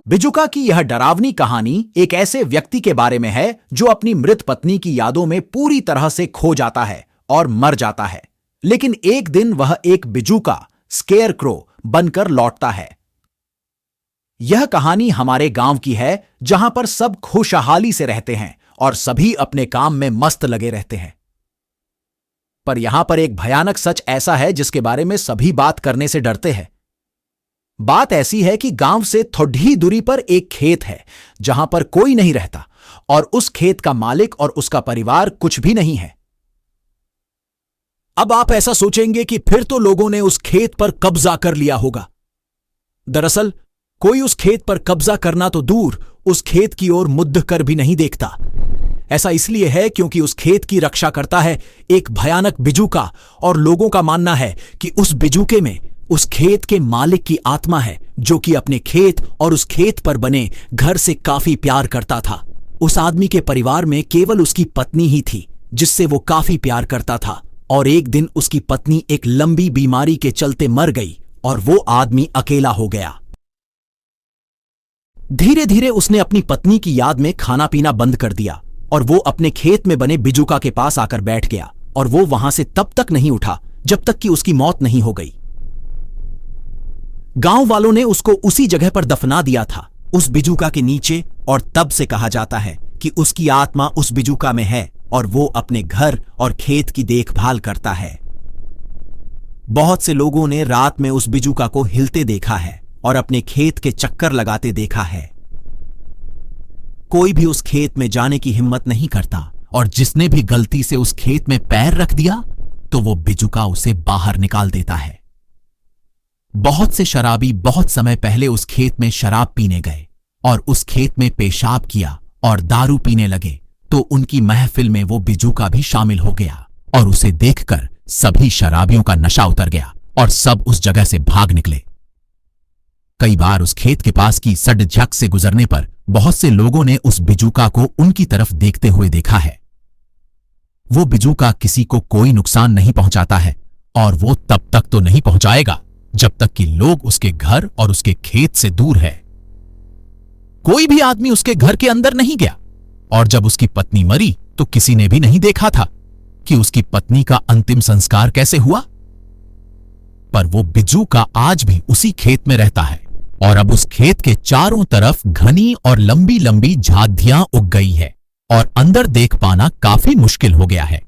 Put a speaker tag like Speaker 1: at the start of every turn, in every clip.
Speaker 1: बिजुका की यह डरावनी कहानी एक ऐसे व्यक्ति के बारे में है जो अपनी मृत पत्नी की यादों में पूरी तरह से खो जाता है और मर जाता है, लेकिन एक दिन वह एक बिजुका स्केयरक्रो बनकर लौटता है। यह कहानी हमारे गांव की है जहां पर सब खुशहाली से रहते हैं और सभी अपने काम में मस्त लगे रहते हैं। पर यहां पर एक भयानक सच ऐसा है जिसके बारे में सभी बात करने से डरते हैं। बात ऐसी है कि गांव से थोड़ी दूरी पर एक खेत है जहां पर कोई नहीं रहता और उस खेत का मालिक और उसका परिवार कुछ भी नहीं है। अब आप ऐसा सोचेंगे कि फिर तो लोगों ने उस खेत पर कब्जा कर लिया होगा। दरअसल कोई उस खेत पर कब्जा करना तो दूर, उस खेत की ओर मुद्द कर भी नहीं देखता। ऐसा इसलिए है क्योंकि उस खेत की रक्षा करता है एक भयानक बिजुका, और लोगों का मानना है कि उस बिजुके में उस खेत के मालिक की आत्मा है जो कि अपने खेत और उस खेत पर बने घर से काफी प्यार करता था। उस आदमी के परिवार में केवल उसकी पत्नी ही थी जिससे वो काफी प्यार करता था, और एक दिन उसकी पत्नी एक लंबी बीमारी के चलते मर गई और वो आदमी अकेला हो गया। धीरे धीरे उसने अपनी पत्नी की याद में खाना पीना बंद कर दिया और वो अपने खेत में बने बिजुका के पास आकर बैठ गया, और वो वहां से तब तक नहीं उठा जब तक कि उसकी मौत नहीं हो गई। गांव वालों ने उसको उसी जगह पर दफना दिया था, उस बिजुका के नीचे, और तब से कहा जाता है कि उसकी आत्मा उस बिजुका में है और वो अपने घर और खेत की देखभाल करता है। बहुत से लोगों ने रात में उस बिजुका को हिलते देखा है और अपने खेत के चक्कर लगाते देखा है। कोई भी उस खेत में जाने की हिम्मत नहीं करता, और जिसने भी गलती से उस खेत में पैर रख दिया तो वो बिजुका उसे बाहर निकाल देता है। बहुत से शराबी बहुत समय पहले उस खेत में शराब पीने गए और उस खेत में पेशाब किया और दारू पीने लगे, तो उनकी महफिल में वो बिजुका भी शामिल हो गया, और उसे देखकर सभी शराबियों का नशा उतर गया और सब उस जगह से भाग निकले। कई बार उस खेत के पास की सड़ झक से गुजरने पर बहुत से लोगों ने उस बिजुका को उनकी तरफ देखते हुए देखा है। वो बिजुका किसी को कोई नुकसान नहीं पहुंचाता है, और वो तब तक तो नहीं पहुंचाएगा जब तक कि लोग उसके घर और उसके खेत से दूर है। कोई भी आदमी उसके घर के अंदर नहीं गया, और जब उसकी पत्नी मरी तो किसी ने भी नहीं देखा था कि उसकी पत्नी का अंतिम संस्कार कैसे हुआ। पर वो बिजुका आज भी उसी खेत में रहता है, और अब उस खेत के चारों तरफ घनी और लंबी लंबी झाड़ियां उग गई है और अंदर देख पाना काफी मुश्किल हो गया है।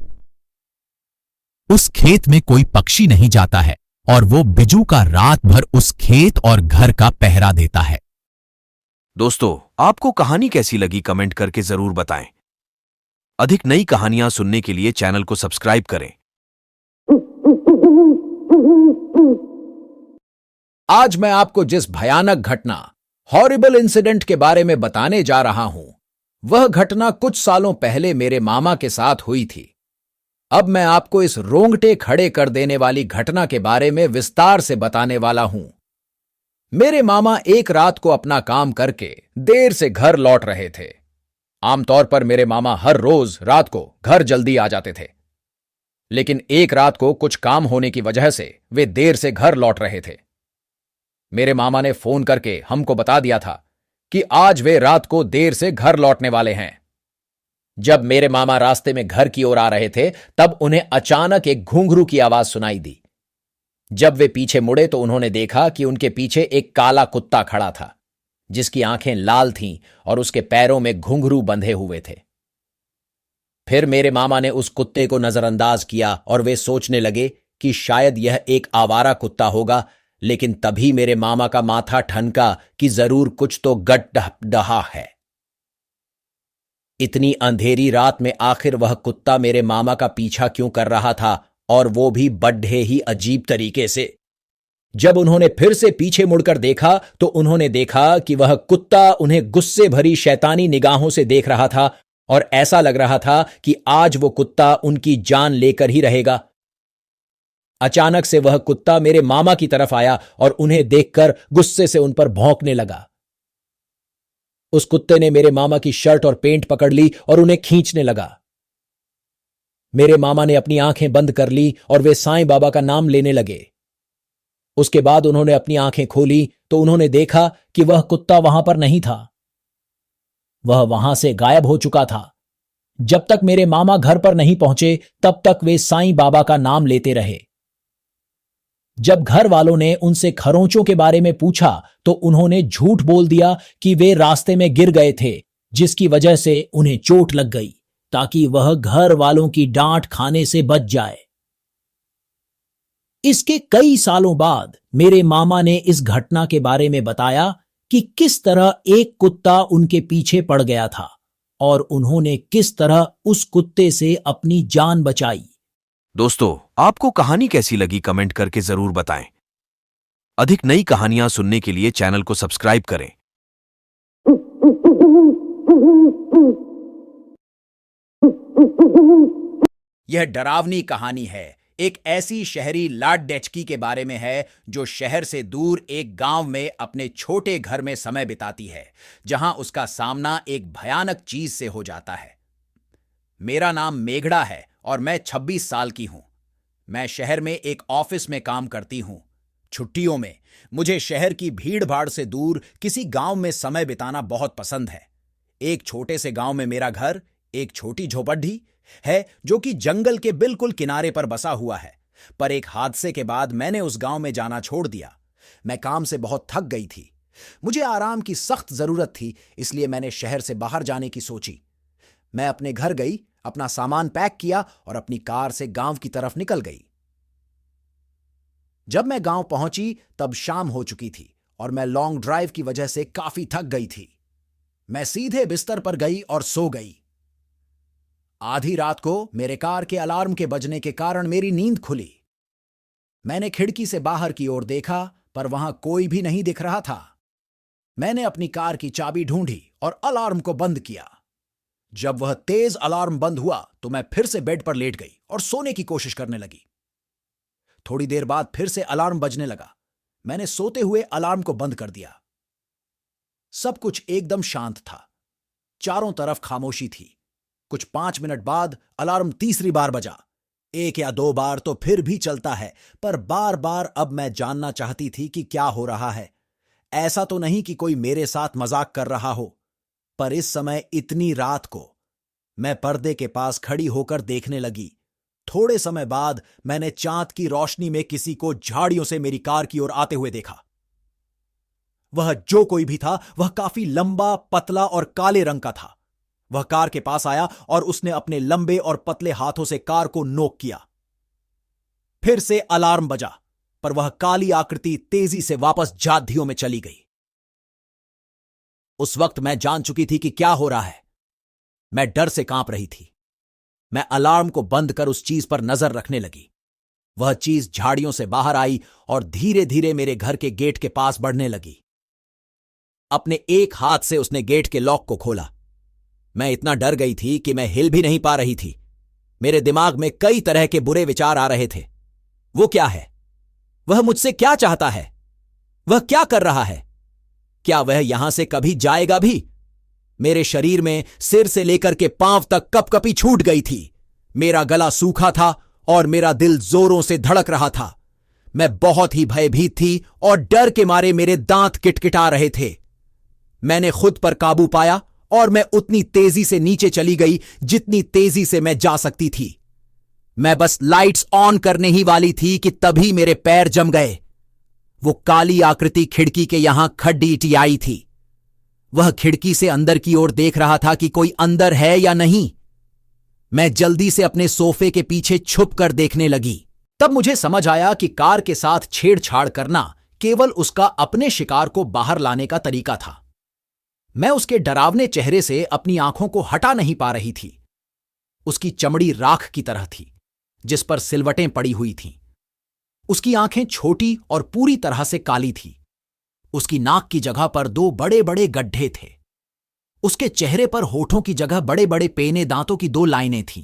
Speaker 1: उस खेत में कोई पक्षी नहीं जाता है, और वो बिजुका रात भर उस खेत और घर का पहरा देता है।
Speaker 2: दोस्तों, आपको कहानी कैसी लगी कमेंट करके जरूर बताएं। अधिक नई कहानियां सुनने के लिए चैनल को सब्सक्राइब करें।
Speaker 1: आज मैं आपको जिस भयानक घटना, हॉरिबल इंसिडेंट के बारे में बताने जा रहा हूं, वह घटना कुछ सालों पहले मेरे मामा के साथ हुई थी। अब मैं आपको इस रोंगटे खड़े कर देने वाली घटना के बारे में विस्तार से बताने वाला हूं। मेरे मामा एक रात को अपना काम करके देर से घर लौट रहे थे। आमतौर पर मेरे मामा हर रोज रात को घर जल्दी आ जाते थे, लेकिन एक रात को कुछ काम होने की वजह से वे देर से घर लौट रहे थे। मेरे मामा ने फोन करके हमको बता दिया था कि आज वे रात को देर से घर लौटने वाले हैं। जब मेरे मामा रास्ते में घर की ओर आ रहे थे तब उन्हें अचानक एक घुंघरू की आवाज सुनाई दी। जब वे पीछे मुड़े तो उन्होंने देखा कि उनके पीछे एक काला कुत्ता खड़ा था, जिसकी आंखें लाल थीं और उसके पैरों में घुंघरू बंधे हुए थे। फिर मेरे मामा ने उस कुत्ते को नजरअंदाज किया और वे सोचने लगे कि शायद यह एक आवारा कुत्ता होगा, लेकिन तभी मेरे मामा का माथा ठनका कि जरूर कुछ तो गड़बड़ है। इतनी अंधेरी रात में आखिर वह कुत्ता मेरे मामा का पीछा क्यों कर रहा था, और वो भी बड्ढे ही अजीब तरीके से। जब उन्होंने फिर से पीछे मुड़कर देखा तो उन्होंने देखा कि वह कुत्ता उन्हें गुस्से भरी शैतानी निगाहों से देख रहा था, और ऐसा लग रहा था कि आज वो कुत्ता उनकी जान लेकर ही रहेगा। अचानक से वह कुत्ता मेरे मामा की तरफ आया और उन्हें देखकर गुस्से से उन पर भौंकने लगा। उस कुत्ते ने मेरे मामा की शर्ट और पेंट पकड़ ली और उन्हें खींचने लगा। मेरे मामा ने अपनी आंखें बंद कर ली और वे साईं बाबा का नाम लेने लगे।
Speaker 3: उसके बाद उन्होंने अपनी आंखें खोली तो उन्होंने देखा कि वह कुत्ता वहां पर नहीं था। वह वहां से गायब हो चुका था। जब तक मेरे मामा घर पर नहीं पहुंचे तब तक वे साईं बाबा का नाम लेते रहे। जब घर वालों ने उनसे खरोंचों के बारे में पूछा तो उन्होंने झूठ बोल दिया कि वे रास्ते में गिर गए थे, जिसकी वजह से उन्हें चोट लग गई, ताकि वह घर वालों की डांट खाने से बच जाए। इसके कई सालों बाद मेरे मामा ने इस घटना के बारे में बताया कि किस तरह एक कुत्ता उनके पीछे पड़ गया था और उन्होंने किस तरह उस कुत्ते से अपनी जान बचाई।
Speaker 2: दोस्तों, आपको कहानी कैसी लगी कमेंट करके जरूर बताएं। अधिक नई कहानियां सुनने के लिए चैनल को सब्सक्राइब करें।
Speaker 1: यह डरावनी कहानी है। एक ऐसी शहरी लाड डेचकी के बारे में है जो शहर से दूर एक गांव में अपने छोटे घर में समय बिताती है, जहां उसका सामना एक भयानक चीज से हो जाता है। मेरा नाम मेघड़ा है और मैं 26 साल की हूं। मैं शहर में एक ऑफिस में काम करती हूं। छुट्टियों में मुझे शहर की भीड़ भाड़ से दूर किसी गांव में समय बिताना बहुत पसंद है। एक छोटे से गांव में मेरा घर एक छोटी झोपड़ी है जो कि जंगल के बिल्कुल किनारे पर बसा हुआ है। पर एक हादसे के बाद मैंने उस गांव में जाना छोड़ दिया। मैं काम से बहुत थक गई थी। मुझे आराम की सख्त जरूरत थी, इसलिए मैंने शहर से बाहर जाने की सोची। मैं अपने घर गई, अपना सामान पैक किया और अपनी कार से गांव की तरफ निकल गई। जब मैं गांव पहुंची तब शाम हो चुकी थी और मैं लॉन्ग ड्राइव की वजह से काफी थक गई थी। मैं सीधे बिस्तर पर गई और सो गई। आधी रात को मेरे कार के अलार्म के बजने के कारण मेरी नींद खुली। मैंने खिड़की से बाहर की ओर देखा, पर वहां कोई भी नहीं दिख रहा था। मैंने अपनी कार की चाबी ढूंढी और अलार्म को बंद किया। जब वह तेज अलार्म बंद हुआ तो मैं फिर से बेड पर लेट गई और सोने की कोशिश करने लगी। थोड़ी देर बाद फिर से अलार्म बजने लगा। मैंने सोते हुए अलार्म को बंद कर दिया। सब कुछ एकदम शांत था। चारों तरफ खामोशी थी। कुछ 5 मिनट बाद अलार्म तीसरी बार बजा। 1 या 2 बार तो फिर भी चलता है, पर बार बार अब मैं जानना चाहती थी कि क्या हो रहा है। ऐसा तो नहीं कि कोई मेरे साथ मजाक कर रहा हो, पर इस समय इतनी रात को मैं पर्दे के पास खड़ी होकर देखने लगी। थोड़े समय बाद मैंने चांद की रोशनी में किसी को झाड़ियों से मेरी कार की ओर आते हुए देखा। वह जो कोई भी था वह काफी लंबा, पतला और काले रंग का था। वह कार के पास आया और उसने अपने लंबे और पतले हाथों से कार को नोक किया। फिर से अलार्म बजा, पर वह काली आकृति तेजी से वापस जाद्धियों में चली गई। उस वक्त मैं जान चुकी थी कि क्या हो रहा है। मैं डर से कांप रही थी। मैं अलार्म को बंद कर उस चीज पर नजर रखने लगी। वह चीज झाड़ियों से बाहर आई और धीरे धीरे मेरे घर के गेट के पास बढ़ने लगी। अपने एक हाथ से उसने गेट के लॉक को खोला। मैं इतना डर गई थी कि मैं हिल भी नहीं पा रही थी। मेरे दिमाग में कई तरह के बुरे विचार आ रहे थे। वो क्या है? वह मुझसे क्या चाहता है? वह क्या कर रहा है? क्या वह यहां से कभी जाएगा भी? मेरे शरीर में सिर से लेकर के पांव तक कपकपी छूट गई थी। मेरा गला सूखा था और मेरा दिल जोरों से धड़क रहा था। मैं बहुत ही भयभीत थी और डर के मारे मेरे दांत किटकिटा रहे थे। मैंने खुद पर काबू पाया और मैं उतनी तेजी से नीचे चली गई जितनी तेजी से मैं जा सकती थी। मैं बस लाइट्स ऑन करने ही वाली थी कि तभी मेरे पैर जम गए। वो काली आकृति खिड़की के यहां खड्डी आई थी। वह खिड़की से अंदर की ओर देख रहा था कि कोई अंदर है या नहीं। मैं जल्दी से अपने सोफे के पीछे छुप कर देखने लगी। तब मुझे समझ आया कि कार के साथ छेड़छाड़ करना केवल उसका अपने शिकार को बाहर लाने का तरीका था। मैं उसके डरावने चेहरे से अपनी आंखों को हटा नहीं पा रही थी। उसकी चमड़ी राख की तरह थी, जिस पर सिलवटें पड़ी हुई थीं। उसकी आंखें छोटी और पूरी तरह से काली थी। उसकी नाक की जगह पर 2 बड़े बड़े गड्ढे थे। उसके चेहरे पर होठों की जगह बड़े बड़े पेने दांतों की 2 लाइनें थीं।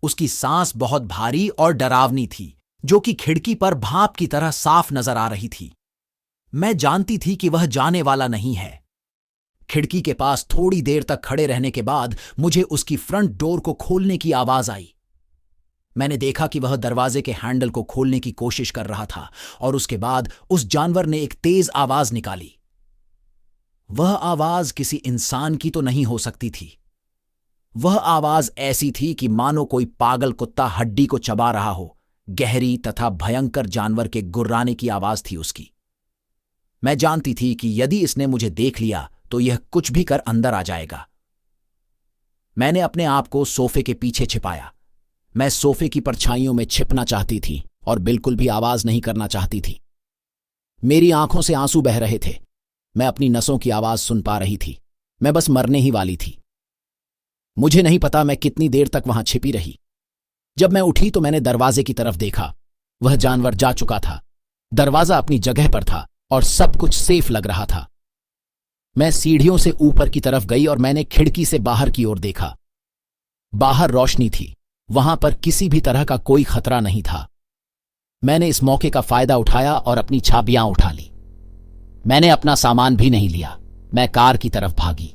Speaker 1: उसकी सांस बहुत भारी और डरावनी थी, जो कि खिड़की पर भाप की तरह साफ नजर आ रही थी। मैं जानती थी कि वह जाने वाला नहीं है। खिड़की के पास थोड़ी देर तक खड़े रहने के बाद मुझे उसकी फ्रंट डोर को खोलने की आवाज आई। मैंने देखा कि वह दरवाजे के हैंडल को खोलने की कोशिश कर रहा था और उसके बाद उस जानवर ने एक तेज आवाज निकाली। वह आवाज किसी इंसान की तो नहीं हो सकती थी। वह आवाज ऐसी थी कि मानो कोई पागल कुत्ता हड्डी को चबा रहा हो। गहरी तथा भयंकर जानवर के गुर्राने की आवाज थी उसकी। मैं जानती थी कि यदि इसने मुझे देख लिया तो यह कुछ भी कर अंदर आ जाएगा। मैंने अपने आप को सोफे के पीछे छिपाया। मैं सोफे की परछाइयों में छिपना चाहती थी और बिल्कुल भी आवाज नहीं करना चाहती थी। मेरी आंखों से आंसू बह रहे थे। मैं अपनी नसों की आवाज सुन पा रही थी। मैं बस मरने ही वाली थी। मुझे नहीं पता मैं कितनी देर तक वहां छिपी रही। जब मैं उठी तो मैंने दरवाजे की तरफ देखा। वह जानवर जा चुका था। दरवाजा अपनी जगह पर था और सब कुछ सेफ लग रहा था। मैं सीढ़ियों से ऊपर की तरफ गई और मैंने खिड़की से बाहर की ओर देखा। बाहर रोशनी थी। वहां पर किसी भी तरह का कोई खतरा नहीं था। मैंने इस मौके का फायदा उठाया और अपनी चाबियां उठा ली। मैंने अपना सामान भी नहीं लिया। मैं कार की तरफ भागी।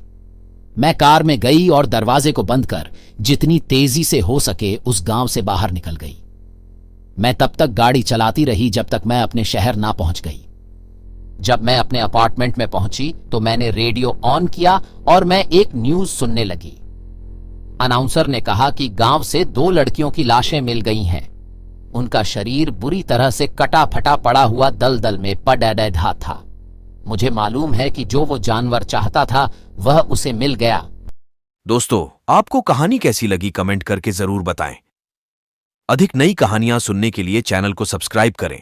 Speaker 1: मैं कार में गई और दरवाजे को बंद कर जितनी तेजी से हो सके उस गांव से बाहर निकल गई। मैं तब तक गाड़ी चलाती रही जब तक मैं अपने शहर ना पहुंच गई। जब मैं अपने अपार्टमेंट में पहुंची तो मैंने रेडियो ऑन किया और मैं एक न्यूज सुनने लगी। अनाउंसर ने कहा कि गांव से 2 लड़कियों की लाशें मिल गई हैं। उनका शरीर बुरी तरह से कटा फटा पड़ा हुआ दलदल में पड़ा था। मुझे मालूम है कि जो वो जानवर चाहता था वह उसे मिल गया।
Speaker 2: दोस्तों, आपको कहानी कैसी लगी कमेंट करके जरूर बताएं। अधिक नई कहानियां सुनने के लिए चैनल को सब्सक्राइब करें।